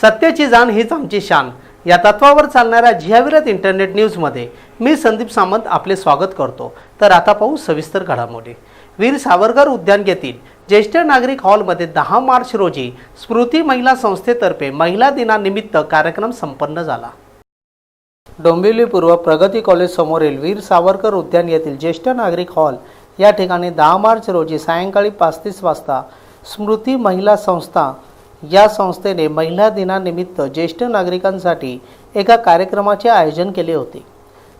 सत्याची जाण हीच आमची शान या तत्वावर चालणाऱ्या झियाविरत इंटरनेट न्यूजमध्ये मी संदीप सामंत आपले स्वागत करतो। तर आता पाहू सविस्तर घडामोडी। वीर सावरकर उद्यान येथील ज्येष्ठ नागरिक हॉलमध्ये 10 मार्च रोजी स्मृती महिला संस्थेतर्फे महिला दिनानिमित्त कार्यक्रम संपन्न झाला। डोंबिवली पूर्व प्रगती कॉलेज समोरील वीर सावरकर उद्यान येथील ज्येष्ठ नागरिक हॉल या ठिकाणी 10 मार्च रोजी सायंकाळी 5:30 वाजता स्मृती महिला संस्था या संस्थेने महिला दिनानिमित्त ज्येष्ठ नागरिकांसाठी एका कार्यक्रमाचे आयोजन केले होते।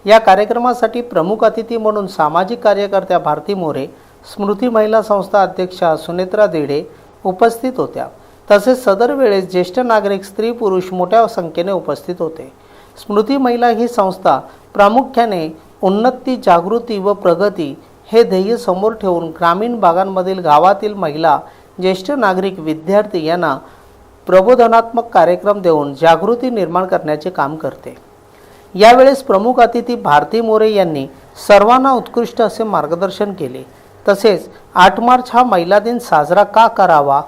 या कार्यक्रमासाठी प्रमुख अतिथी म्हणून सामाजिक कार्यकर्त्या भारती मोरे, स्मृती महिला संस्था अध्यक्षा सुनेत्रा देडे उपस्थित होत्या। तसेच सदर वेळेस ज्येष्ठ नागरिक स्त्री पुरुष मोठ्या संख्येने उपस्थित होते। स्मृती महिला ही संस्था प्रामुख्याने उन्नती, जागृती व प्रगती हे ध्येय समोर ठेवून ग्रामीण भागांमधील गावातील महिला, ज्येष्ठ नागरिक, विद्यार्थी यांना प्रबोधनात्मक कार्यक्रम देऊन जागृती निर्माण करण्याचे काम करते। यावेळेस प्रमुख अतिथी भारती मोरे यांनी सर्वांना उत्कृष्ट असे मार्गदर्शन केले। तसेच 8 मार्च हा महिला दिन साजरा का करावा,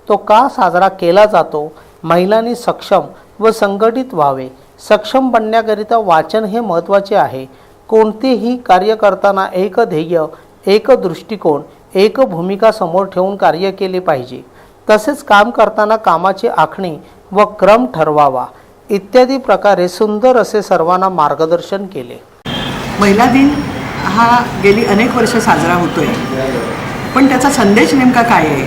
तो का साजरा केला जातो, महिलांनी सक्षम व संघटित व्हावे, सक्षम बनण्याकरिता वाचन हे महत्त्वाचे आहे। कोणतेही कार्य करताना एक ध्येय, एक दृष्टिकोन, एक भूमिका समोर ठेवून कार्य केले पाहिजे। तसेच काम करताना कामाची आखणी व क्रम ठरवावा इत्यादी प्रकारे सुंदर असे सर्वांना मार्गदर्शन केले। महिला दिन हा गेली अनेक वर्ष साजरा होतोय, पण त्याचा संदेश नेमका काय आहे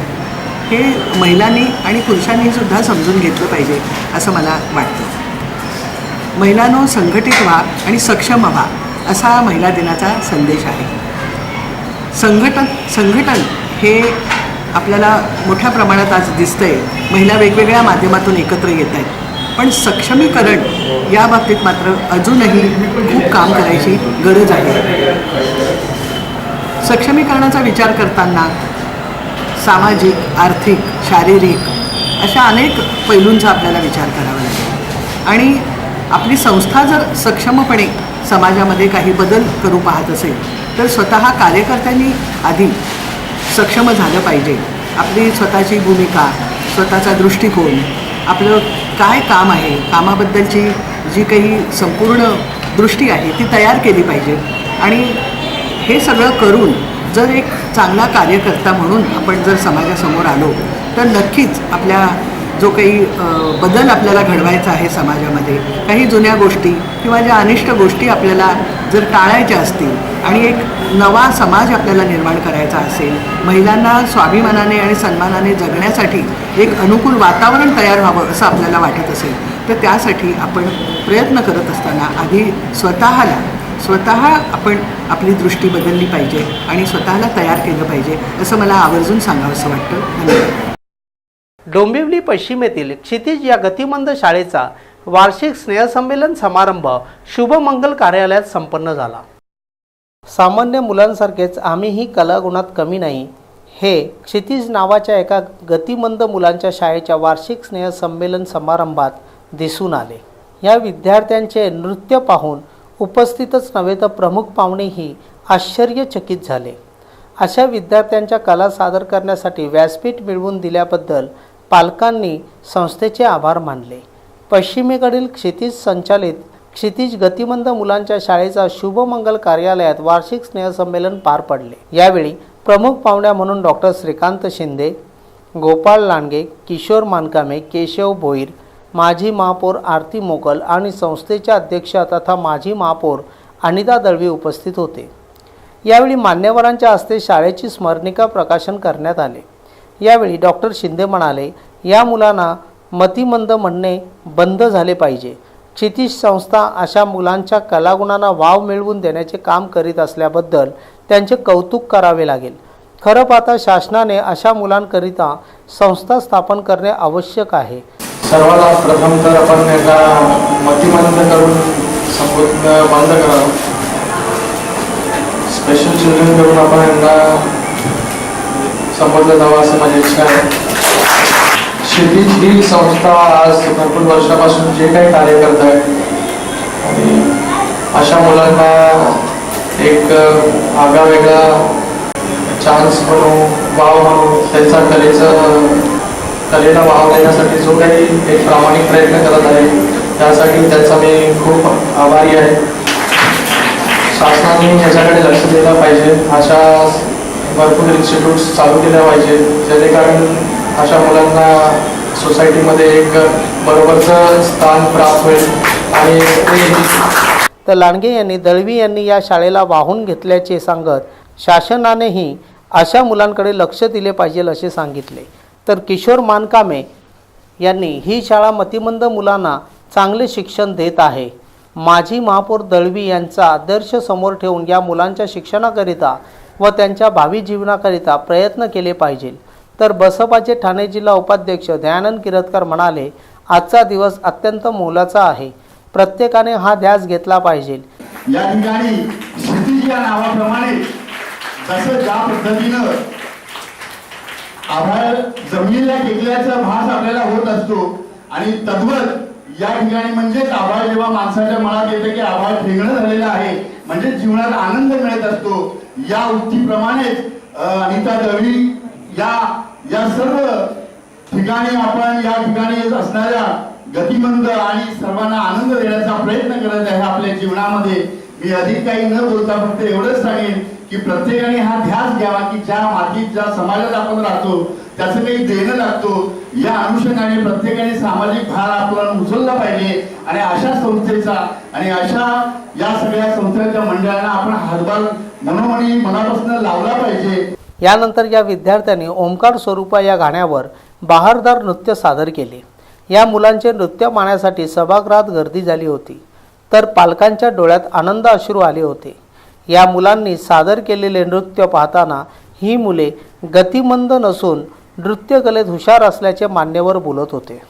हे महिलांनी आणि पुरुषांनी सुद्धा समजून घेतलं पाहिजे असं मला वाटतं। महिलांनो, संघटित व्हा आणि सक्षम व्हा असा महिला दिनाचा संदेश आहे। संघटन हे आपल्याला मोठ्या प्रमाणात आज दिसतंय। महिला वेगवेगळ्या माध्यमातून एकत्र येत आहेत, पण सक्षमीकरण या बाबतीत मात्र अजूनही खूप काम करायची गरज आहे। सक्षमीकरणाचा विचार करताना सामाजिक, आर्थिक, शारीरिक अशा अनेक पैलूंचा आपल्याला विचार करावा लागेल आणि आपली संस्था जर सक्षमपणे समाजामध्ये काही बदल करू पाहत असेल तर स्वतः कार्यकर्त्यांनी आधी सक्षम झालं पाहिजे। आपली स्वतःची भूमिका, स्वतःचा दृष्टिकोन, आपलं काय काम आहे, कामाबद्दलची जी काही संपूर्ण दृष्टी आहे ती तयार केली पाहिजे आणि हे सगळं करून जर एक चांगला कार्यकर्ता म्हणून आपण जर समाजासमोर आलो तर नक्कीच आपल्या जो काही बदल आपल्याला घडवायचा आहे समाजामध्ये, काही जुन्या गोष्टी किंवा ज्या अनिष्ट गोष्टी आपल्याला जर टाळायच्या असतील आणि एक नवा समाज आपल्याला निर्माण करायचा असेल, महिलांना स्वाभिमानाने आणि सन्मानाने जगण्यासाठी एक अनुकूल वातावरण तयार व्हावं असं आपल्याला वाटत असेल तर त्यासाठी आपण प्रयत्न करत असताना आधी स्वतः आपण आपली दृष्टी बदलली पाहिजे आणि स्वतःला तयार केलं पाहिजे असं मला आवर्जून सांगावंसं वाटतं। धन्यवाद। डोंबिवली पश्चिमेतील क्षितिज या गतिमंद शाळेचा वार्षिक स्नेहसंमेलन समारंभ शुभमंगल कार्यालयात संपन्न झाला। सामान्य मुलांसारखेच आम्हीही कलागुणात कमी नाही हे क्षितिज नावाच्या एका गतिमंद मुलांच्या शाळेच्या वार्षिक स्नेहसंमेलन समारंभात दिसून आले। या विद्यार्थ्यांचे नृत्य पाहून उपस्थितच नव्हे तर प्रमुख पाहुणेही आश्चर्यचकित झाले। अशा विद्यार्थ्यांच्या कला सादर करण्यासाठी व्यासपीठ मिळवून दिल्याबद्दल पालकांनी संस्थेचे आभार मानले। पश्चिमेकडील क्षितिज संचालित क्षितिज गतिमंद मुलांच्या शाळेचा शुभमंगल कार्यालयात वार्षिक स्नेहसंमेलन पार पडले। यावेळी प्रमुख पाहुण्या म्हणून डॉक्टर श्रीकांत शिंदे, गोपाळ लांडगे, किशोर मानकामे, केशव भोईर, माजी महापौर आरती मोकल आणि संस्थेच्या अध्यक्षा तथा माजी महापौर अनिता दळवी उपस्थित होते। यावेळी मान्यवरांच्या हस्ते शाळेची स्मरणिका प्रकाशन करण्यात आले। यावेळी डॉक्टर शिंदे म्हणाले, या मुलांना मतिमंद म्हणणे बंद झाले पाहिजे। क्षितिज संस्था अशा मुलांच्या कलागुणांना वाव मिळवून देण्याचे काम करीत असल्याबद्दल त्यांचे कौतुक करावे लागेल। खरं पाहता शासनाने अशा मुलांकरिता संस्था स्थापन करणे आवश्यक आहे। सर्वात प्रथम तर आपण याला मतिमंद करून संबोधन बंद करावं। स्पेशल चिल्ड्रन करून आपण यांना संबोधलं जावं असं माझी इच्छा आहे। क्षितिज ही संस्था आज भरपूर वर्षापासून जे काही कार्य करत आहे आणि अशा मुलांना एक आगळावेगळा चान्स म्हणून, वाव म्हणून त्यांचा कलेचं कलेला वाव देण्यासाठी जो काही एक प्रामाणिक प्रयत्न करत आहे त्यासाठी त्यांचा मी खूप आभारी आहे. शासनाने याच्याकडे लक्ष दिलं पाहिजे. अशा भरपूर इन्स्टिट्यूट्स चालू केल्या पाहिजे जेणेकरून अशा मुलांना सोसायटीमध्ये एक बरोबरचं स्थान प्राप्त होईल. आणि तर लांडगे यांनी दळवी यांनी या शाळेला वाहून घेतल्याचे सांगत शासनानेही अशा मुलांकडे लक्ष दिले पाहिजे असे सांगितले. तर किशोर मानकामे यांनी ही शाळा मतिमंद मुलांना चांगले शिक्षण देत आहे. माजी महापौर दळवी यांचा आदर्श समोर ठेवून या मुलांच्या शिक्षणाकरिता व त्यांच्या भावी जीवनाकरिता प्रयत्न केले पाहिजे. तर बसपाचे ठाणे जिल्हा उपाध्यक्ष दयानंद किरतकर म्हणाले, आजचा दिवस अत्यंत मोलाचा आहे. प्रत्येकाने हा ध्यास घेतला पाहिजे. या ठिकाणी क्षितिज या नावाप्रमाणे जसं ज्या पद्धतीनं आभाळ जमिनीला टेकल्याचा भास आपल्याला होत असतो आणि तद्वत या ठिकाणी म्हणजेच आभाळ जेव्हा माणसाच्या मनात येतं की आभाळ ठेंगणं झालेलं आहे म्हणजे जीवनात आनंद मिळत असतो. या उक्तीप्रमाणेच अनिता दळवी या सर्व ठिकाणी आपण या ठिकाणी असणाऱ्या गतिमंद आणि सर्वांना आनंद देण्याचा प्रयत्न करत आहे आपल्या जीवनामध्ये. मी अधिक काही न बोलता फक्त एवढंच सांगेन की प्रत्येकाने हा ध्यास घ्यावा की ज्या मातीत ज्या समाजात आपण राहतो त्याचं काही देणं लागतो. या अनुषंगाने प्रत्येकाने सामाजिक भार आपल्याला उचलला पाहिजे आणि अशा संस्थेचा आणि अशा या सगळ्या संस्थेच्या मंडळांना आपण हातभार मनोमनी मनापासून लावला पाहिजे. यानंतर या विद्यार्थ्यांनी ओंकार स्वरूपा या गाण्यावर बहारदार नृत्य सादर केले. या मुलांचे नृत्य पाहण्यासाठी सभागृहात गर्दी झाली होती. तर पालकांच्या डोळ्यात आनंद अश्रू आले होते. या मुलांनी सादर केलेले नृत्य पाहताना ही मुले गतिमंद नसून नृत्यकलेत हुशार असल्याचे मान्यवर बोलत होते.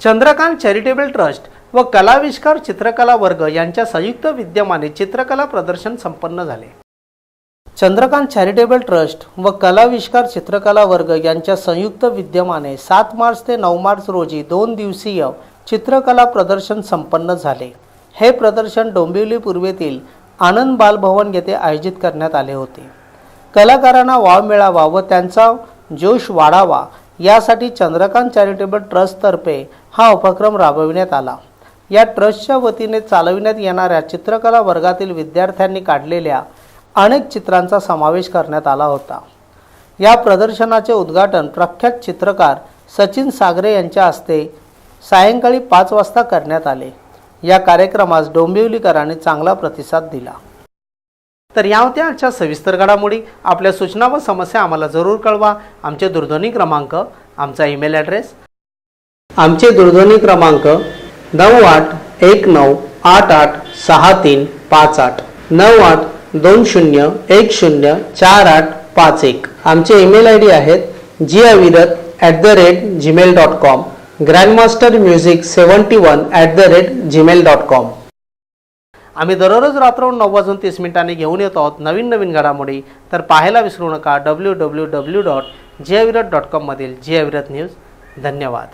चंद्रकांत चॅरिटेबल ट्रस्ट व कलाविष्कार चित्रकला वर्ग यांच्या संयुक्त विद्यमाने चित्रकला प्रदर्शन संपन्न झाले. चंद्रकांत चॅरिटेबल ट्रस्ट व कलाविष्कार चित्रकला वर्ग यांच्या संयुक्त विद्यमाने 7 मार्च ते 9 मार्च रोजी 2 दिवसीय चित्रकला प्रदर्शन संपन्न झाले. हे प्रदर्शन डोंबिवली पूर्वेतील आनंद बालभवन येथे आयोजित करण्यात आले होते. कलाकारांना वाव मिळावा व त्यांचा जोश वाढावा यासाठी चंद्रकांत चॅरिटेबल ट्रस्टतर्फे हा उपक्रम राबविण्यात आला. या ट्रस्टच्या वतीने चालविण्यात येणाऱ्या चित्रकला वर्गातील विद्यार्थ्यांनी काढलेल्या अनेक चित्रांचा समावेश करण्यात आला होता. या प्रदर्शनाचे उद्घाटन प्रख्यात चित्रकार सचिन सागरे यांच्या हस्ते सायंकाळी 5 वाजता करण्यात आले. या कार्यक्रमास डोंबिवलीकरांनी चांगला प्रतिसाद दिला. तर या होत्या आजच्या सविस्तर घडामोडी. आपल्या सूचना व समस्या आम्हाला जरूर कळवा. आमचे दूरध्वनी क्रमांक, आमचा ईमेल ॲड्रेस, आमचे दूरध्वनी क्रमांक 9819886358 9820104851. आमचे ईमेल आय डी आहेत jiavirat@gmail.com, grandmastermusic71@gmail.com. आम्ही दररोज रात्र 9:30 घेऊन येतो आहोत नवीन घडामोडी. तर पाहायला विसरू नका www.jiavirat.com मधील जियाविरत न्यूज. धन्यवाद.